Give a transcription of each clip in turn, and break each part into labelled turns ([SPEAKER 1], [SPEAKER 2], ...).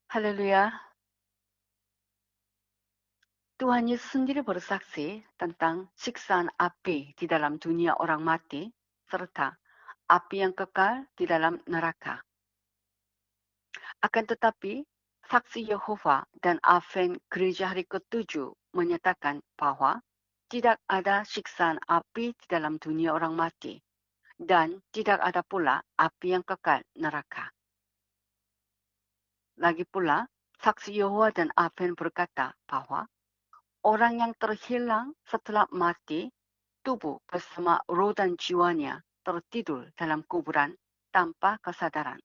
[SPEAKER 1] Haleluya. Tuhan Yesus sendiri bersaksi tentang siksaan api di dalam dunia orang mati, serta api yang kekal di dalam neraka. Akan tetapi, saksi Yehova dan Advent Gereja Hari ke-7 menyatakan bahwa tidak ada siksaan api di dalam dunia orang mati, dan tidak ada pula api yang kekal neraka. Lagi pula, saksi Yehova dan Advent berkata bahwa orang yang terhilang setelah mati, tubuh bersama roh dan jiwanya tertidur dalam kuburan tanpa kesadaran.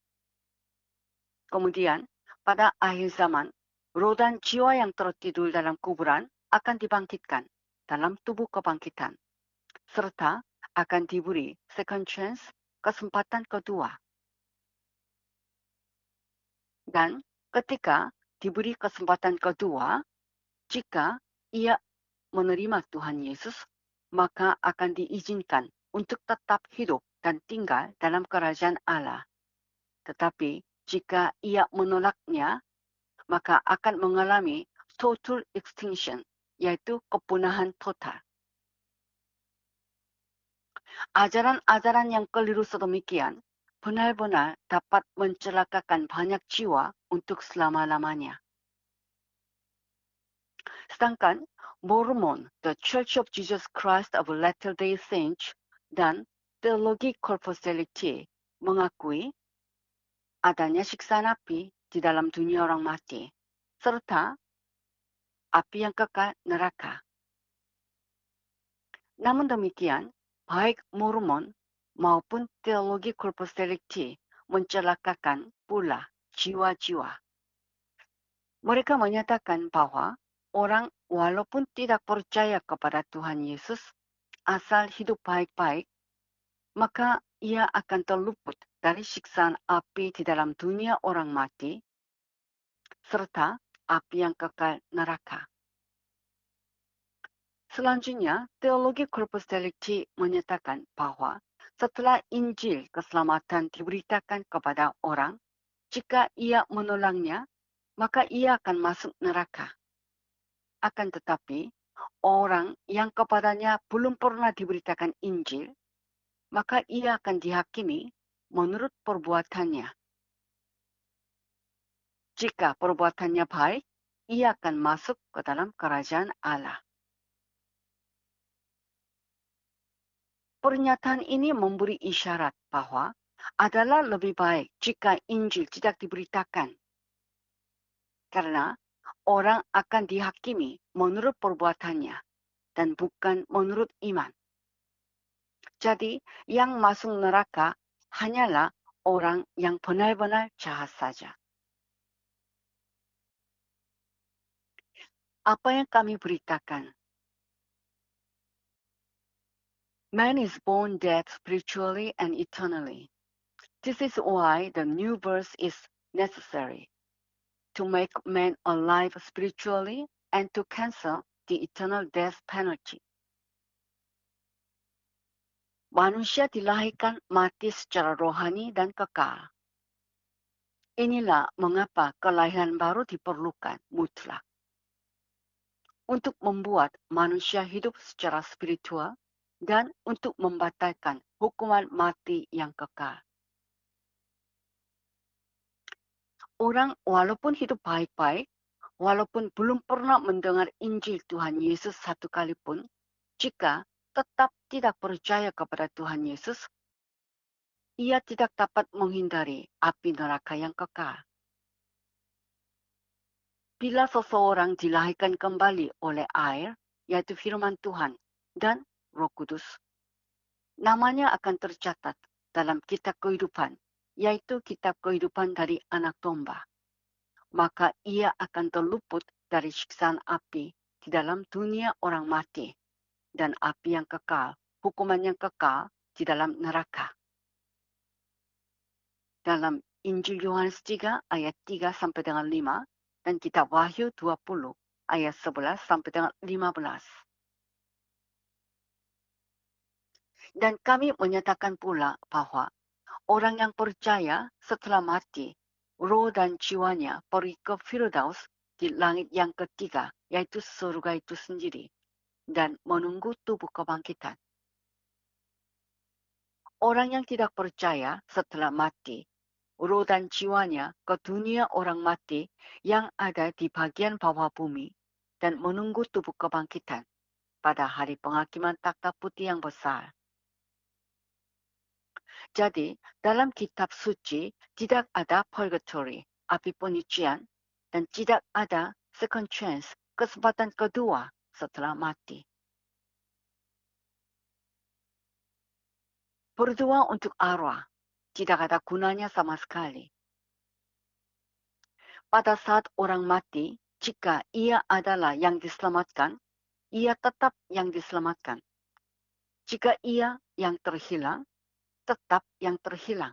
[SPEAKER 1] Kemudian, pada akhir zaman, roh dan jiwa yang tertidur dalam kuburan akan dibangkitkan dalam tubuh kebangkitan, serta akan diberi second chance, kesempatan kedua. Dan ketika diberi kesempatan kedua, jika ia menerima Tuhan Yesus, maka akan diizinkan untuk tetap hidup dan tinggal dalam kerajaan Allah. Tetapi jika ia menolaknya, maka akan mengalami total extinction, yaitu kepunahan total. Ajaran-ajaran yang keliru sedemikian benar-benar dapat mencelakakan banyak jiwa untuk selama-lamanya. Sedangkan Mormon, The Church of Jesus Christ of Latter-day Saints, dan Teologi Corposality mengakui adanya siksaan api di dalam dunia orang mati, serta api yang kekal neraka. Namun demikian, baik Mormon maupun Teologi Corposality mencelakakan pula jiwa-jiwa. Mereka menyatakan bahwa orang walaupun tidak percaya kepada Tuhan Yesus, asal hidup baik-baik, maka ia akan terluput dari siksaan api di dalam dunia orang mati, serta api yang kekal neraka. Selanjutnya, Teologi Corposality menyatakan bahwa setelah Injil keselamatan diberitakan kepada orang, jika ia menolaknya, maka ia akan masuk neraka. Akan tetapi, orang yang kepadanya belum pernah diberitakan Injil, maka ia akan dihakimi menurut perbuatannya. Jika perbuatannya baik, ia akan masuk ke dalam kerajaan Allah. Pernyataan ini memberi isyarat bahwa adalah lebih baik jika Injil tidak diberitakan, karena orang akan dihakimi menurut perbuatannya dan bukan menurut iman. Jadi, yang masuk neraka hanyalah orang yang benar-benar jahat saja. Apa yang kami beritakan? Man is born dead spiritually and eternally. This is why the new birth is necessary, to make man alive spiritually and to cancel the eternal death penalty. Manusia dilahirkan mati secara rohani dan kekal. Inilah mengapa kelahiran baru diperlukan mutlak. Untuk membuat manusia hidup secara spiritual dan untuk membatalkan hukuman mati yang kekal. Orang walaupun hidup baik-baik, walaupun belum pernah mendengar Injil Tuhan Yesus satu kali pun, jika tetap tidak percaya kepada Tuhan Yesus, ia tidak dapat menghindari api neraka yang kekal. Bila seseorang dilahirkan kembali oleh air, yaitu firman Tuhan dan Roh Kudus, namanya akan tercatat dalam kitab kehidupan, yaitu kitab kehidupan dari anak domba. Maka ia akan terluput dari siksaan api di dalam dunia orang mati dan api yang kekal, hukuman yang kekal di dalam neraka. Dalam Injil Yohanes 3 ayat 3 sampai dengan 5 dan kitab Wahyu 20 ayat 11 sampai dengan 15. Dan kami menyatakan pula bahwa orang yang percaya setelah mati roh dan jiwanya pergi ke Firdaus di langit yang ketiga, yaitu surga itu sendiri, dan menunggu tubuh kebangkitan. Orang yang tidak percaya setelah mati, roh dan jiwanya ke dunia orang mati yang ada di bagian bawah bumi dan menunggu tubuh kebangkitan pada hari penghakiman takhta putih yang besar. Jadi, dalam kitab suci tidak ada purgatory, api penyucian, dan tidak ada second chance, kesempatan kedua setelah mati. Berdoa untuk arwah tidak ada gunanya sama sekali. Pada saat orang mati, jika ia adalah yang diselamatkan, ia tetap yang diselamatkan. Jika ia yang terhilang, tetap yang terhilang.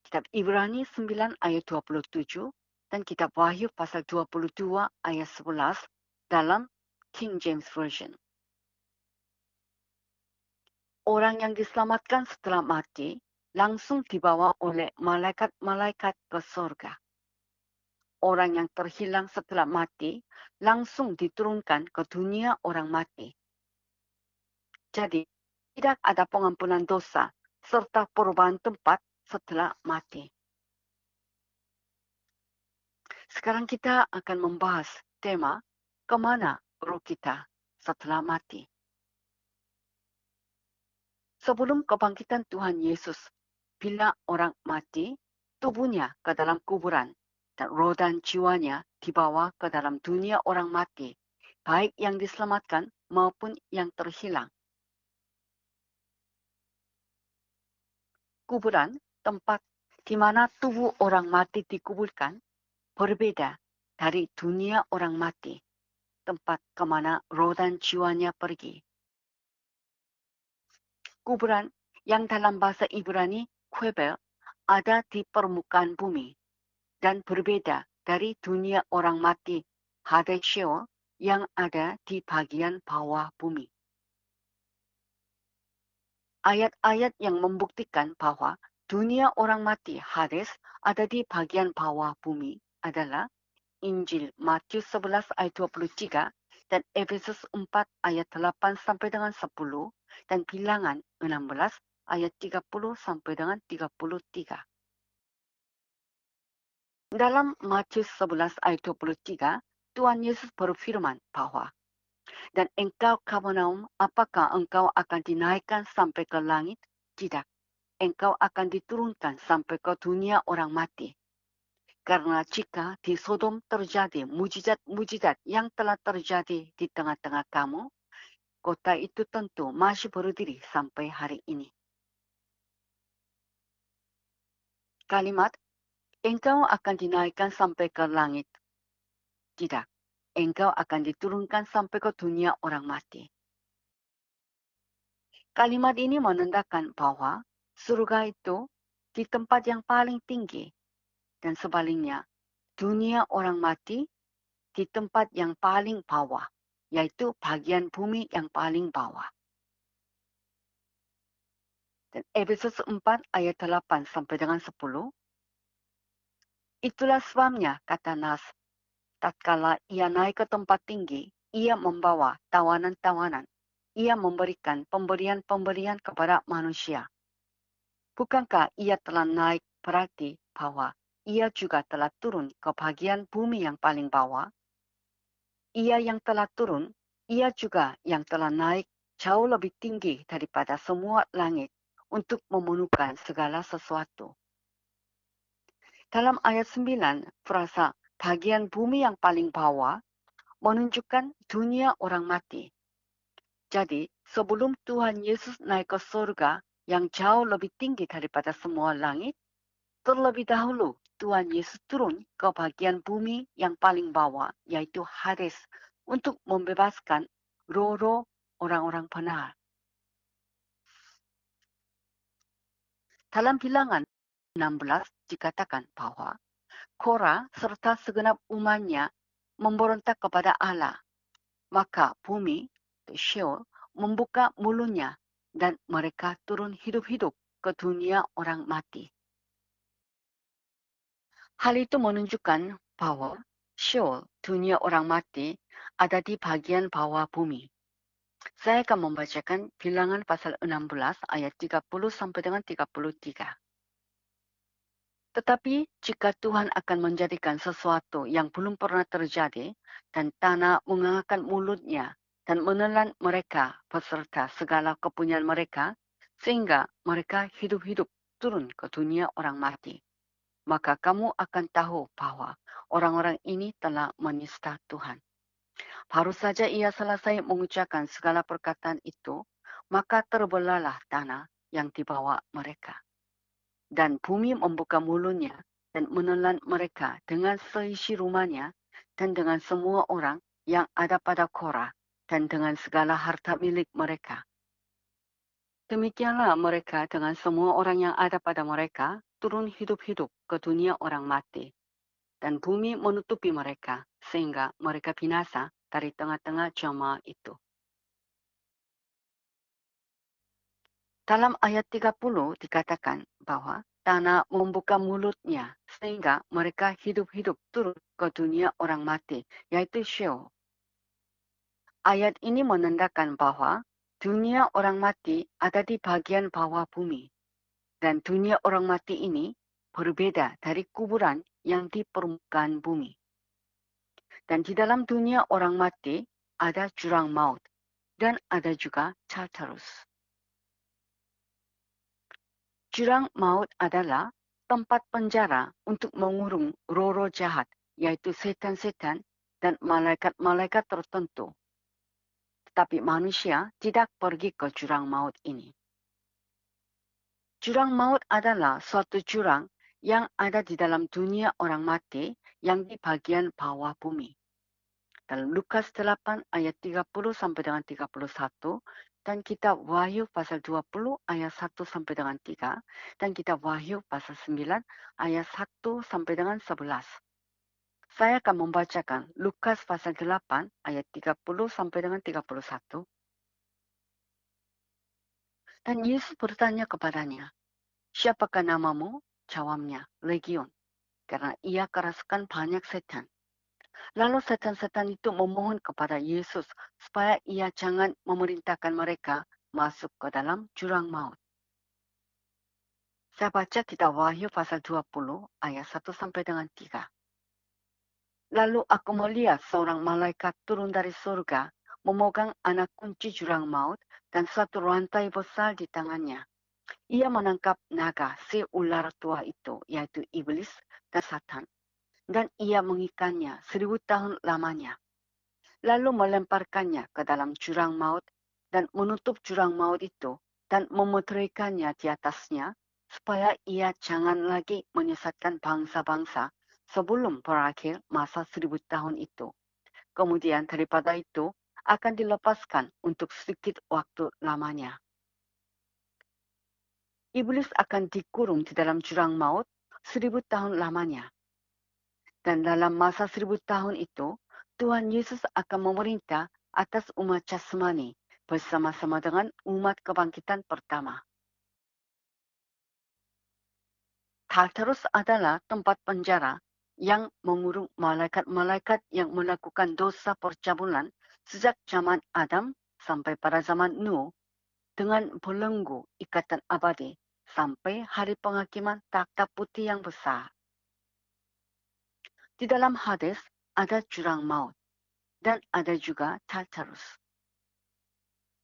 [SPEAKER 1] Kitab Ibrani 9 ayat 27 dan kitab Wahyu pasal 22 ayat 11 dalam King James Version. Orang yang diselamatkan setelah mati langsung dibawa oleh malaikat-malaikat ke surga. Orang yang terhilang setelah mati langsung diturunkan ke dunia orang mati. Jadi, tidak ada pengampunan dosa serta perubahan tempat setelah mati. Sekarang kita akan membahas tema kemana roh kita setelah mati. Sebelum kebangkitan Tuhan Yesus, bila orang mati, tubuhnya ke dalam kuburan dan roh dan jiwanya dibawa ke dalam dunia orang mati, baik yang diselamatkan maupun yang terhilang. Kuburan, tempat di mana tubuh orang mati dikuburkan, berbeda dari dunia orang mati, tempat kemana roh dan jiwanya pergi. Kuburan yang dalam bahasa Ibrani Quebel ada di permukaan bumi dan berbeda dari dunia orang mati Hades Sheol yang ada di bagian bawah bumi. Ayat-ayat yang membuktikan bahwa dunia orang mati Hades ada di bagian bawah bumi adalah Injil Matius 11 ayat 23 dan Efesus 4 ayat 8 sampai dengan 10 dan Bilangan 16 ayat 30 sampai dengan 33. Dalam Matius 11 ayat 23, Tuhan Yesus berfirman bahwa dan engkau Kapernaum, apakah engkau akan dinaikkan sampai ke langit? Tidak. Engkau akan diturunkan sampai ke dunia orang mati. Karena jika di Sodom terjadi mujizat-mujizat yang telah terjadi di tengah-tengah kamu, kota itu tentu masih berdiri sampai hari ini. Kalimat, engkau akan dinaikkan sampai ke langit. Tidak, engkau akan diturunkan sampai ke dunia orang mati. Kalimat ini menandakan bahwa surga itu di tempat yang paling tinggi dan sebaliknya dunia orang mati di tempat yang paling bawah, yaitu bagian bumi yang paling bawah. Dan Efesus 4 ayat 8 sampai dengan 10. Itulah sebabnya, kata Nas, tatkala ia naik ke tempat tinggi, ia membawa tawanan-tawanan. Ia memberikan pemberian-pemberian kepada manusia. Bukankah ia telah naik berarti bahwa ia juga telah turun ke bagian bumi yang paling bawah? Ia yang telah turun, ia juga yang telah naik jauh lebih tinggi daripada semua langit untuk memenuhkan segala sesuatu. Dalam ayat 9, frasa bagian bumi yang paling bawah menunjukkan dunia orang mati. Jadi, sebelum Tuhan Yesus naik ke surga yang jauh lebih tinggi daripada semua langit, terlebih dahulu Tuhan Yesus turun ke bagian bumi yang paling bawah, yaitu Hades, untuk membebaskan roh-roh orang-orang benar. Dalam Bilangan 16 dikatakan bahwa Korah serta segenap umatnya memberontak kepada Allah. Maka bumi, Sheol, membuka mulutnya dan mereka turun hidup-hidup ke dunia orang mati. Hal itu menunjukkan bahwa Sheol, dunia orang mati, ada di bagian bawah bumi. Saya akan membacakan Bilangan pasal 16 ayat 30 sampai dengan 33. Tetapi jika Tuhan akan menjadikan sesuatu yang belum pernah terjadi dan tanah mengangkat mulutnya dan menelan mereka beserta segala kepunyaan mereka sehingga mereka hidup-hidup turun ke dunia orang mati, maka kamu akan tahu bahwa orang-orang ini telah menista Tuhan. Baru saja ia selesai mengucapkan segala perkataan itu, maka terbelahlah tanah yang dibawa mereka. Dan bumi membuka mulutnya dan menelan mereka dengan seisi rumahnya dan dengan semua orang yang ada pada Korah dan dengan segala harta milik mereka. Demikianlah mereka dengan semua orang yang ada pada mereka turun hidup-hidup ke dunia orang mati. Dan bumi menutupi mereka sehingga mereka binasa dari tengah-tengah jemaah itu. Dalam ayat 30 dikatakan bahwa tanah membuka mulutnya sehingga mereka hidup-hidup turun ke dunia orang mati, yaitu Sheol. Ayat ini menandakan bahwa dunia orang mati ada di bagian bawah bumi. Dan dunia orang mati ini berbeda dari kuburan yang di permukaan bumi. Dan di dalam dunia orang mati ada jurang maut dan ada juga Tartarus. Jurang maut adalah tempat penjara untuk mengurung roh-roh jahat, yaitu setan-setan dan malaikat-malaikat tertentu. Tetapi manusia tidak pergi ke jurang maut ini. Jurang maut adalah suatu jurang yang ada di dalam dunia orang mati yang di bagian bawah bumi. Dalam Lukas 8 ayat 30 sampai dengan 31 dan kitab Wahyu pasal 20 ayat 1 sampai dengan 3 dan kitab Wahyu pasal 9 ayat 1 sampai dengan 11. Saya akan membacakan Lukas pasal 8 ayat 30 sampai dengan 31. Dan Yesus bertanya kepadanya, "Siapakah namamu?" Jawabnya, "Legion," karena ia keraskan banyak setan. Lalu setan-setan itu memohon kepada Yesus supaya ia jangan memerintahkan mereka masuk ke dalam jurang maut. Saya baca kitab Wahyu pasal 20 ayat 1 sampai dengan 3. Lalu aku melihat seorang malaikat turun dari surga, memegang anak kunci jurang maut dan satu rantai besar di tangannya. Ia menangkap naga, si ular tua itu, yaitu iblis dan Satan, dan ia mengikatnya 1000 tahun lamanya. Lalu melemparkannya ke dalam jurang maut dan menutup jurang maut itu dan memuterikannya di atasnya supaya ia jangan lagi menyesatkan bangsa-bangsa sebelum berakhir masa 1000 tahun itu. Kemudian daripada itu akan dilepaskan untuk sedikit waktu lamanya. Iblis akan dikurung di dalam jurang maut 1000 tahun lamanya. Dan dalam masa 1000 tahun itu, Tuhan Yesus akan memerintah atas umat jasmani bersama-sama dengan umat kebangkitan pertama. Tartarus adalah tempat penjara yang mengurung malaikat-malaikat yang melakukan dosa percabulan sejak zaman Adam sampai pada zaman Nuh dengan belenggu ikatan abadi sampai hari penghakiman takhta putih yang besar. Di dalam Hades ada jurang maut dan ada juga Tartarus.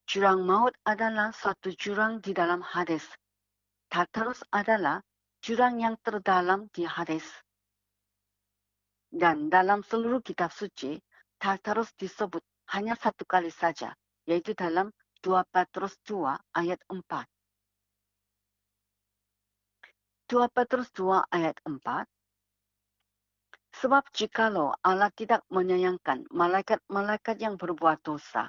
[SPEAKER 1] Jurang maut adalah suatu jurang di dalam Hades. Tartarus adalah jurang yang terdalam di Hades. Dan dalam seluruh kitab suci, Tartarus disebut hanya satu kali saja, yaitu dalam 2 Petrus 2 ayat 4. 2 Petrus 2 ayat 4. Sebab jikalau Allah tidak menyayangkan malaikat-malaikat yang berbuat dosa,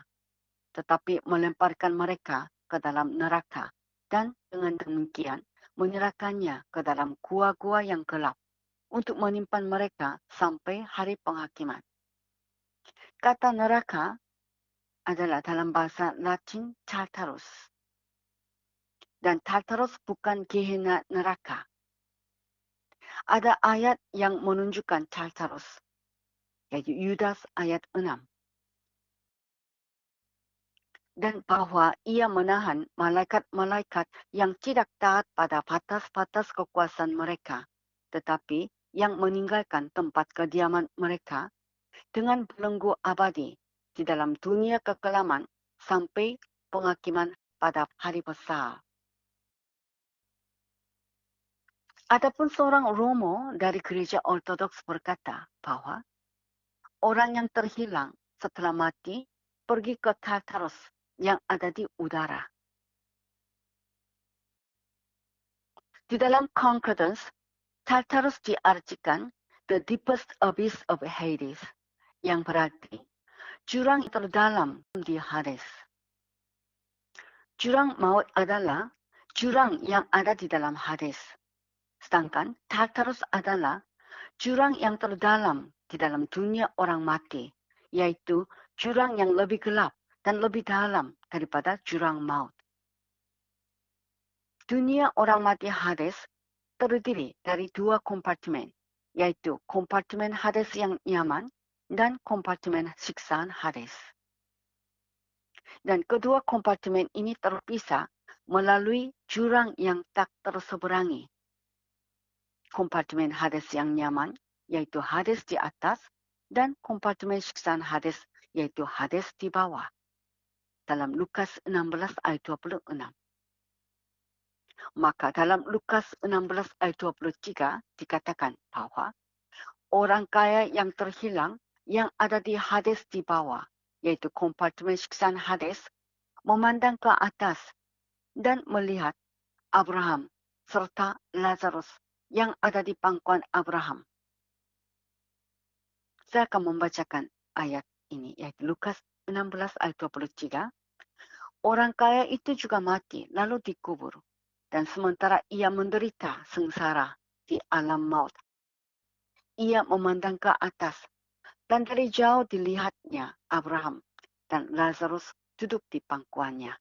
[SPEAKER 1] tetapi melemparkan mereka ke dalam neraka dan dengan demikian menyerahkannya ke dalam gua-gua yang gelap untuk menyimpan mereka sampai hari penghakiman. Kata neraka adalah dalam bahasa Latin Tartarus. Dan Tartarus bukan Gehenna neraka. ada ayat yang menunjukkan Tartarus, yaitu Yudas ayat 6. Dan bahwa ia menahan malaikat-malaikat yang tidak taat pada batas-batas kekuasaan mereka, tetapi yang meninggalkan tempat kediaman mereka dengan belenggu abadi di dalam dunia kekelaman sampai penghakiman pada hari besar. Adapun seorang Romo dari gereja Ortodoks berkata bahwa orang yang terhilang setelah mati pergi ke Tartarus yang ada di udara. Di dalam Concordance, Tartarus diartikan the deepest abyss of Hades, yang berarti jurang terdalam di Hades. Jurang maut adalah jurang yang ada di dalam Hades. Sedangkan Tartarus adalah jurang yang terdalam di dalam dunia orang mati, yaitu jurang yang lebih gelap dan lebih dalam daripada jurang maut. Dunia orang mati Hades terdiri dari dua kompartemen, yaitu kompartemen Hades yang nyaman dan kompartemen siksaan Hades. Dan kedua kompartemen ini terpisah melalui jurang yang tak terseberangi. Kompartemen Hades yang nyaman, yaitu Hades di atas, dan kompartemen siksaan Hades, yaitu Hades di bawah. Dalam Lukas 16 ayat 26. Maka dalam Lukas 16 ayat 23 dikatakan bahwa orang kaya yang terhilang yang ada di Hades di bawah, yaitu kompartemen siksaan Hades, memandang ke atas dan melihat Abraham serta Lazarus yang ada di pangkuan Abraham. Saya akan membacakan ayat ini, yaitu Lukas 16 ayat 23. Orang kaya itu juga mati lalu dikubur, dan sementara ia menderita sengsara di alam maut, ia memandang ke atas, dan dari jauh dilihatnya Abraham dan Lazarus duduk di pangkuannya.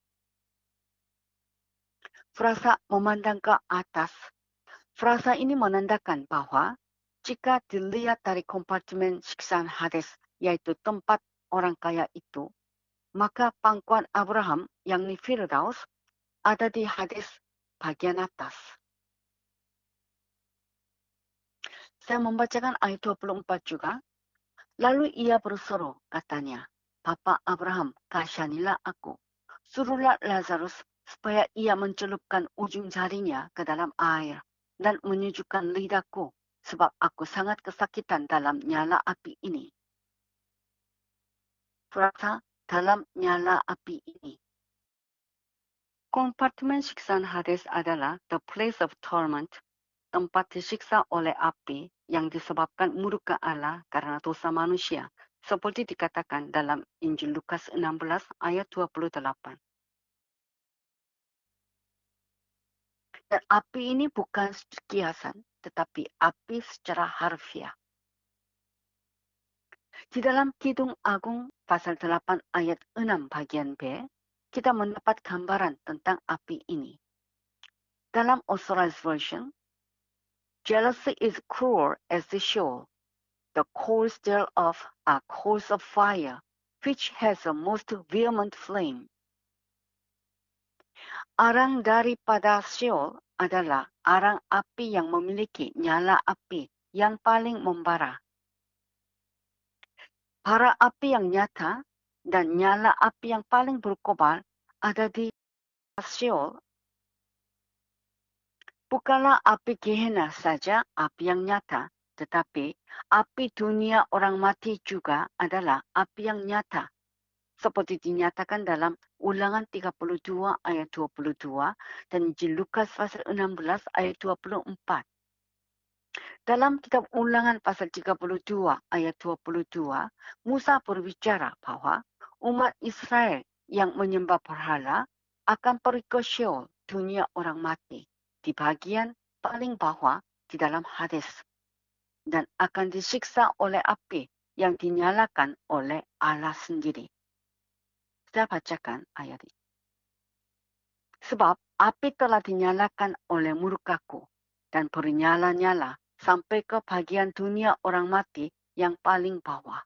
[SPEAKER 1] Frasa memandang ke atas, frasa ini menandakan bahwa jika dilihat dari kompartemen siksaan Hades, yaitu tempat orang kaya itu, maka pangkuan Abraham yang di Firdaus ada di Hades bagian atas. Saya membacakan ayat 24 juga. Lalu ia berseru, katanya, Bapa Abraham, kasihanilah aku. Suruhlah Lazarus supaya ia mencelupkan ujung jarinya ke dalam air dan menyejukkan lidahku, sebab aku sangat kesakitan dalam nyala api ini. Frasa dalam nyala api ini. Kompartemen siksaan Hades adalah the place of torment, tempat disiksa oleh api yang disebabkan murka Allah karena dosa manusia, seperti dikatakan dalam Injil Lukas 16 ayat 28. Dan api ini bukan kiasan, tetapi api secara harfiah. Di dalam Kidung Agung pasal 8 ayat 6 bagian B, kita mendapat gambaran tentang api ini. Dalam Authorized Version, jealousy is cruel as the Sheol. The coals thereof are coals of fire, which has a most vehement flame. Arang daripada Sheol adalah arang api yang memiliki nyala api yang paling membara. Bara api yang nyata dan nyala api yang paling berkobar ada di Sheol. Bukanlah api Gehenna saja api yang nyata, tetapi api dunia orang mati juga adalah api yang nyata. Seperti dinyatakan dalam Ulangan 32 ayat 22 dan Injil Lukas pasal 16 ayat 24. Dalam kitab Ulangan pasal 32 ayat 22, Musa berbicara bahwa umat Israel yang menyembah berhala akan pergi ke Sheol, dunia orang mati, di bagian paling bawah di dalam Hades, dan akan disiksa oleh api yang dinyalakan oleh Allah sendiri. Saya bacakan ayat ini. Sebab api telah dinyalakan oleh murkaku dan bernyala-nyala sampai ke bagian dunia orang mati yang paling bawah.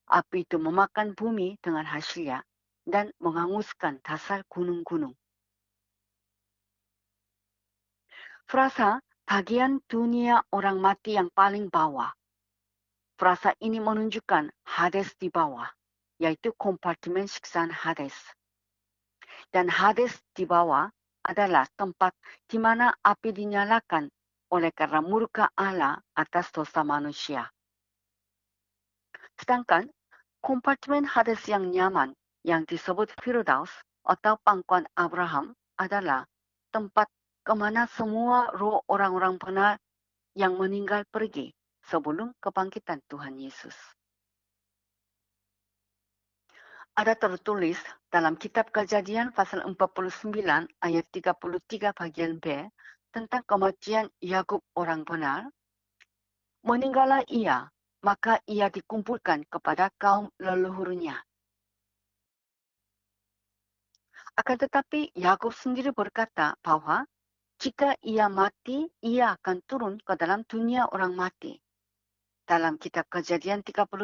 [SPEAKER 1] Api itu memakan bumi dengan hasilnya dan menghanguskan dasar gunung-gunung. Frasa bagian dunia orang mati yang paling bawah. Frasa ini menunjukkan Hades di bawah, yaitu kompartemen siksaan Hades. Dan Hades di bawah adalah tempat di mana api dinyalakan oleh karena murka Allah atas dosa manusia. Sedangkan kompartemen Hades yang nyaman yang disebut Firdaus atau pangkuan Abraham adalah tempat kemana semua roh orang-orang benar yang meninggal pergi sebelum kebangkitan Tuhan Yesus. Ada tertulis dalam kitab Kejadian pasal 49 ayat 33 bagian B tentang kematian Yakub orang benar. Meninggallah ia, maka ia dikumpulkan kepada kaum leluhurnya. Akan tetapi Yakub sendiri berkata bahwa jika ia mati, ia akan turun ke dalam dunia orang mati. Dalam kitab Kejadian 37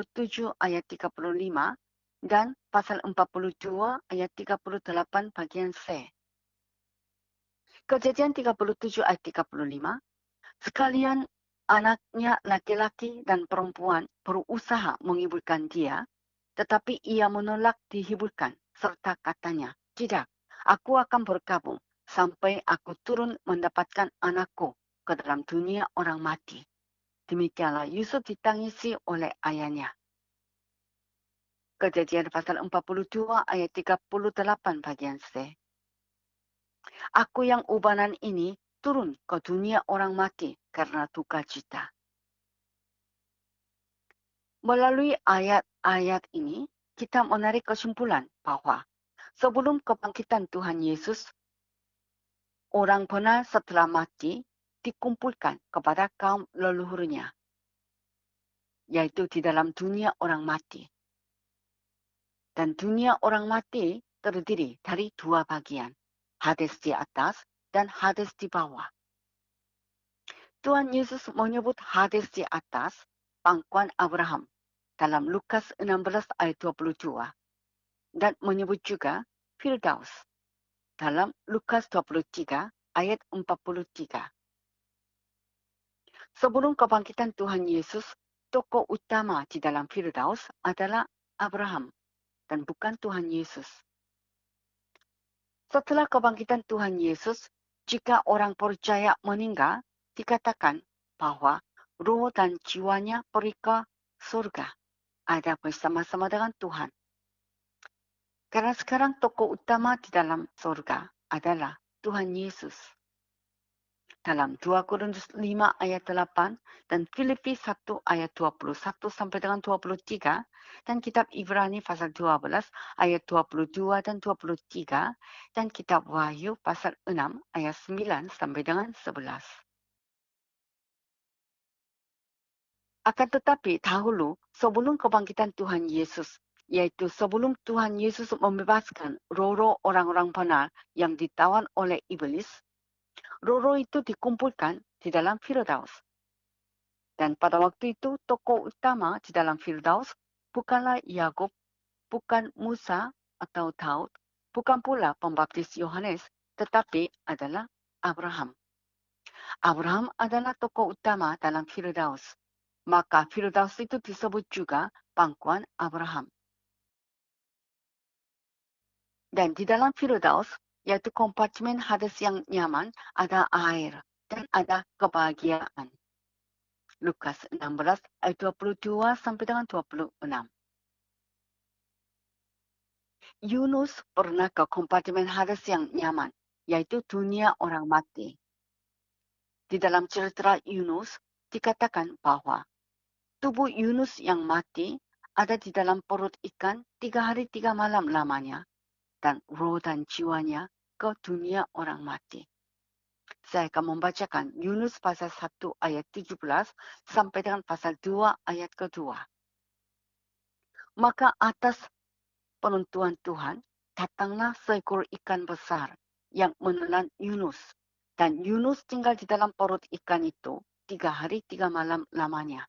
[SPEAKER 1] ayat 35 dan pasal 42 ayat 38 bagian C. Kejadian 37 ayat 35, sekalian anaknya laki-laki dan perempuan berusaha menghiburkan dia, tetapi ia menolak dihiburkan, serta katanya, tidak, aku akan berkabung sampai aku turun mendapatkan anakku ke dalam dunia orang mati. Demikianlah Yusuf ditangisi oleh ayahnya. Kejadian pasal 42 ayat 38 bagian C. Aku yang ubanan ini turun ke dunia orang mati karena duka cita. Melalui ayat-ayat ini, kita menarik kesimpulan bahwa sebelum kebangkitan Tuhan Yesus, orang benar setelah mati dikumpulkan kepada kaum leluhurnya, yaitu di dalam dunia orang mati. Dan dunia orang mati terdiri dari dua bagian, Hades di atas dan Hades di bawah. Tuhan Yesus menyebut Hades di atas pangkuan Abraham dalam Lukas 16 ayat 22 dan menyebut juga Firdaus dalam Lukas 23 ayat 43. Sebelum kebangkitan Tuhan Yesus, tokoh utama di dalam Firdaus adalah Abraham dan bukan Tuhan Yesus. Setelah kebangkitan Tuhan Yesus, jika orang percaya meninggal, dikatakan bahwa roh dan jiwanya pergi ke surga, ada bersama-sama dengan Tuhan. Karena sekarang tokoh utama di dalam surga adalah Tuhan Yesus. Dalam 2 Korintus 5 ayat 8 dan Filipi 1 ayat 21 sampai dengan 23 dan kitab Ibrani pasal 12 ayat 22 dan 23 dan kitab Wahyu pasal 6 ayat 9 sampai dengan 11. Akan tetapi dahulu sebelum kebangkitan Tuhan Yesus, yaitu sebelum Tuhan Yesus membebaskan roh-roh orang-orang benar yang ditawan oleh iblis, roh-roh itu dikumpulkan di dalam Firdaus. Dan pada waktu itu tokoh utama di dalam Firdaus bukanlah Yakub, bukan Musa atau Daud, bukan pula pembaptis Yohanes, tetapi adalah Abraham. Abraham adalah tokoh utama dalam Firdaus. Maka Firdaus itu disebut juga pangkuan Abraham. Dan di dalam Firdaus, yaitu kompartemen Hades yang nyaman, ada air dan ada kebahagiaan. Lukas 16 ayat 22 sampai dengan 26. Yunus pernah ke kompartemen Hades yang nyaman, yaitu dunia orang mati. Di dalam cerita Yunus dikatakan bahwa tubuh Yunus yang mati ada di dalam perut ikan 3 hari 3 malam lamanya, dan roh dan jiwanya ke dunia orang mati. Saya akan membacakan Yunus pasal 1 ayat 17 sampai dengan pasal 2 ayat kedua. Maka atas penentuan Tuhan, datanglah seekor ikan besar yang menelan Yunus. Dan Yunus tinggal di dalam perut ikan itu 3 hari 3 malam lamanya.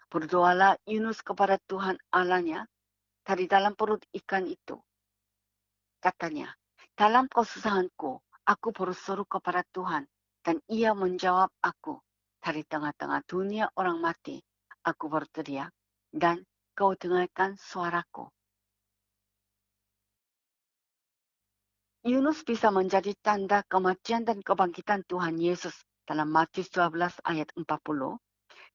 [SPEAKER 1] Berdoalah Yunus kepada Tuhan Allahnya dari dalam perut ikan itu. Katanya, dalam kesusahanku, aku berseru kepada Tuhan, dan ia menjawab aku. Dari tengah-tengah dunia orang mati, aku berteriak, dan kau dengarkan suaraku. Yunus bisa menjadi tanda kematian dan kebangkitan Tuhan Yesus dalam Matius 12 ayat 40,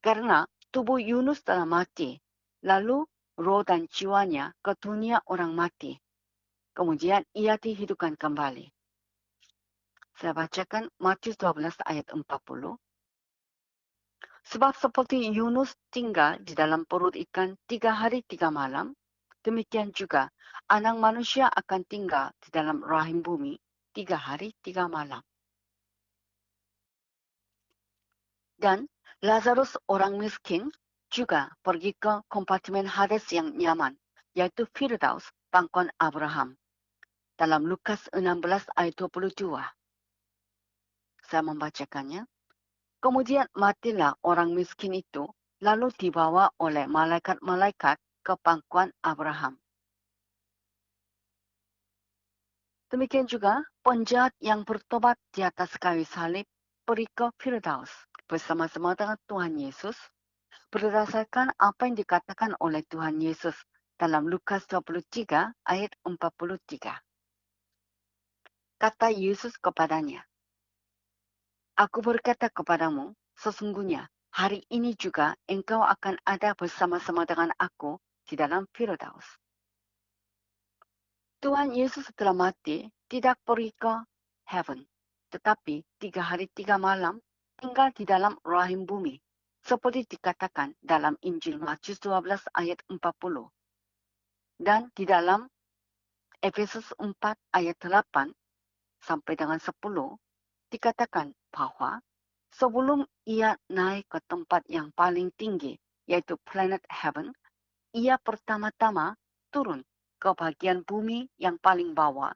[SPEAKER 1] karena tubuh Yunus telah mati, lalu roh dan jiwanya ke dunia orang mati. Kemudian ia dihidupkan kembali. Saya bacakan Matius 12 ayat 40. Sebab seperti Yunus tinggal di dalam perut ikan 3 hari 3 malam, demikian juga anak manusia akan tinggal di dalam rahim bumi 3 hari 3 malam. Dan Lazarus orang miskin juga pergi ke kompartemen Hades yang nyaman, yaitu Firdaus, pangkuan Abraham. Dalam Lukas 16 ayat 22. Saya membacakannya. Kemudian matilah orang miskin itu, lalu dibawa oleh malaikat-malaikat ke pangkuan Abraham. Demikian juga penjahat yang bertobat di atas kayu salib pergi ke Firdaus bersama-sama dengan Tuhan Yesus berdasarkan apa yang dikatakan oleh Tuhan Yesus dalam Lukas 23 ayat 43. Kata Yesus kepadanya, Aku berkata kepadamu, sesungguhnya hari ini juga engkau akan ada bersama-sama dengan aku di dalam Firdaus. Tuhan Yesus setelah mati tidak pergi ke heaven, tetapi 3 hari 3 malam tinggal di dalam rahim bumi, seperti dikatakan dalam Injil Matius 12 ayat 40. Dan di dalam Efesus 4 ayat 8 sampai dengan 10, dikatakan bahwa sebelum ia naik ke tempat yang paling tinggi, yaitu planet heaven, ia pertama-tama turun ke bagian bumi yang paling bawah.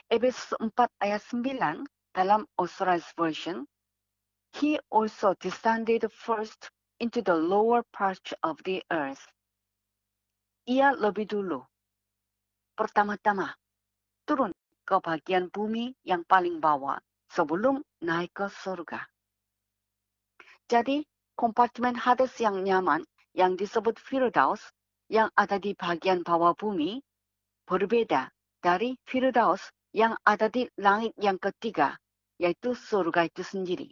[SPEAKER 1] Efesus 4 ayat 9 dalam Authorized Version, He also descended first into the lower part of the earth. Ia lebih dulu, pertama-tama, turun ke bagian bumi yang paling bawah sebelum naik ke surga. Jadi, kompartemen Hades yang nyaman yang disebut Firdaus yang ada di bagian bawah bumi berbeda dari Firdaus yang ada di langit yang ketiga, yaitu surga itu sendiri.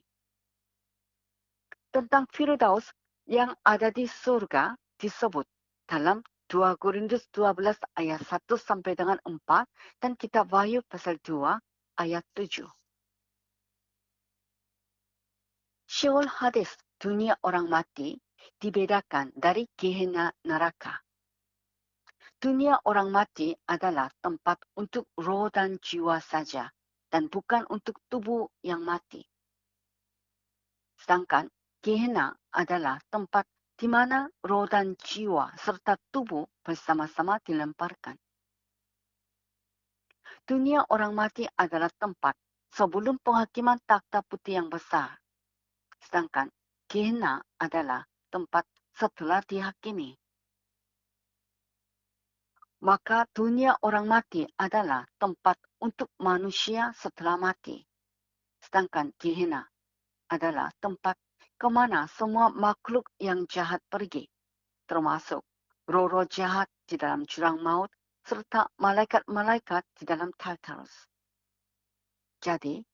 [SPEAKER 1] Tentang Firdaus yang ada di surga disebut dalam 2 Korintus 12 ayat 1 sampai dengan 4 dan kitab Wahyu pasal 2 ayat 7. Sheol Hades, dunia orang mati, dibedakan dari Gehenna neraka. Dunia orang mati adalah tempat untuk roh dan jiwa saja, dan bukan untuk tubuh yang mati. Sedangkan Gehenna adalah tempat di mana roh dan jiwa serta tubuh bersama-sama dilemparkan. Dunia orang mati adalah tempat sebelum penghakiman takhta putih yang besar. Sedangkan Gehenna adalah tempat setelah dihakimi. Maka dunia orang mati adalah tempat untuk manusia setelah mati. Sedangkan Gehenna adalah tempat kemana semua makhluk yang jahat pergi, termasuk roh-roh jahat di dalam jurang maut, serta malaikat-malaikat di dalam Tartarus. Jadi,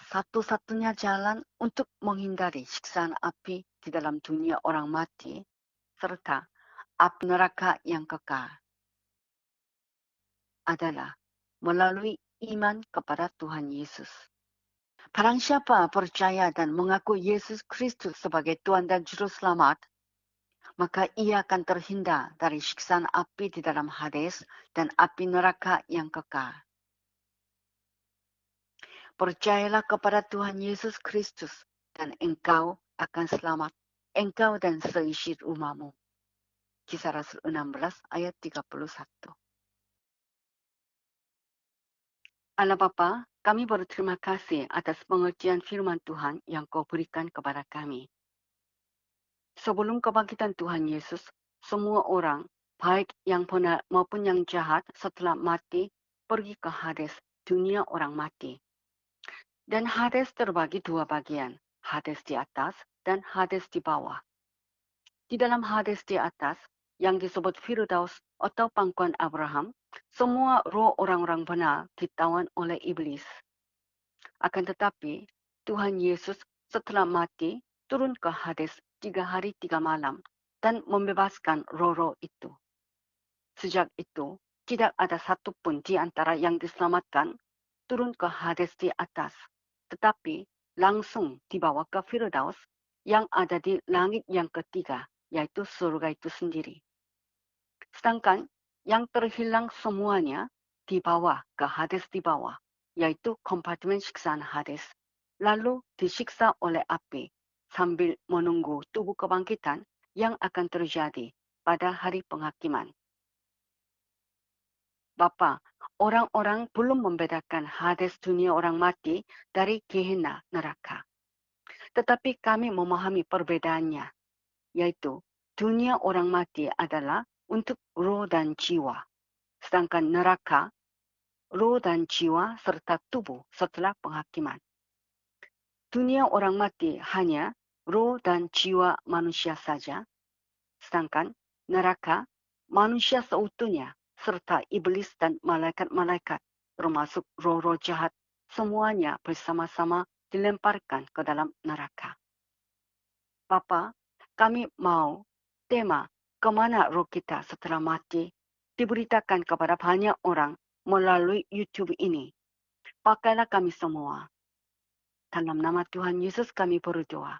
[SPEAKER 1] satu-satunya jalan untuk menghindari siksaan api di dalam dunia orang mati, serta api neraka yang kekal, adalah melalui iman kepada Tuhan Yesus. Barang siapa percaya dan mengaku Yesus Kristus sebagai Tuhan dan Juru Selamat, maka ia akan terhindar dari siksaan api di dalam Hades dan api neraka yang kekal. Percayalah kepada Tuhan Yesus Kristus dan engkau akan selamat, engkau dan seisi rumahmu. Kisah Rasul 16 ayat 31. Allah Bapa, kami berterima kasih atas pengertian firman Tuhan yang Kau berikan kepada kami. Sebelum kebangkitan Tuhan Yesus, semua orang, baik yang benar maupun yang jahat, setelah mati, pergi ke Hades, dunia orang mati. Dan Hades terbagi dua bagian, Hades di atas dan Hades di bawah. Di dalam Hades di atas, yang disebut Firdaus atau pangkuan Abraham, semua roh orang-orang benar ditawan oleh iblis. Akan tetapi, Tuhan Yesus setelah mati turun ke Hades 3 hari 3 malam dan membebaskan roh-roh itu. Sejak itu, tidak ada satupun di antara yang diselamatkan turun ke Hades di atas, tetapi langsung dibawa ke Firdaus yang ada di langit yang ketiga, yaitu surga itu sendiri. Sedangkan yang terhilang semuanya dibawa ke Hades di bawah, yaitu kompartemen siksaan Hades, lalu disiksa oleh api sambil menunggu tubuh kebangkitan yang akan terjadi pada hari penghakiman. Bapa, orang-orang belum membedakan Hades dunia orang mati dari Gehenna neraka. Tetapi kami memahami perbedaannya, yaitu dunia orang mati adalah untuk roh dan jiwa, sedangkan neraka, roh dan jiwa serta tubuh setelah penghakiman. Dunia orang mati hanya roh dan jiwa manusia saja, sedangkan neraka manusia seutuhnya serta iblis dan malaikat-malaikat termasuk roh-roh jahat semuanya bersama-sama dilemparkan ke dalam neraka. Bapa, kami mau tema kemana roh kita setelah mati diberitakan kepada banyak orang melalui YouTube ini. Pakailah kami semua. Dalam nama Tuhan Yesus kami berdoa.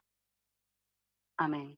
[SPEAKER 1] Amin.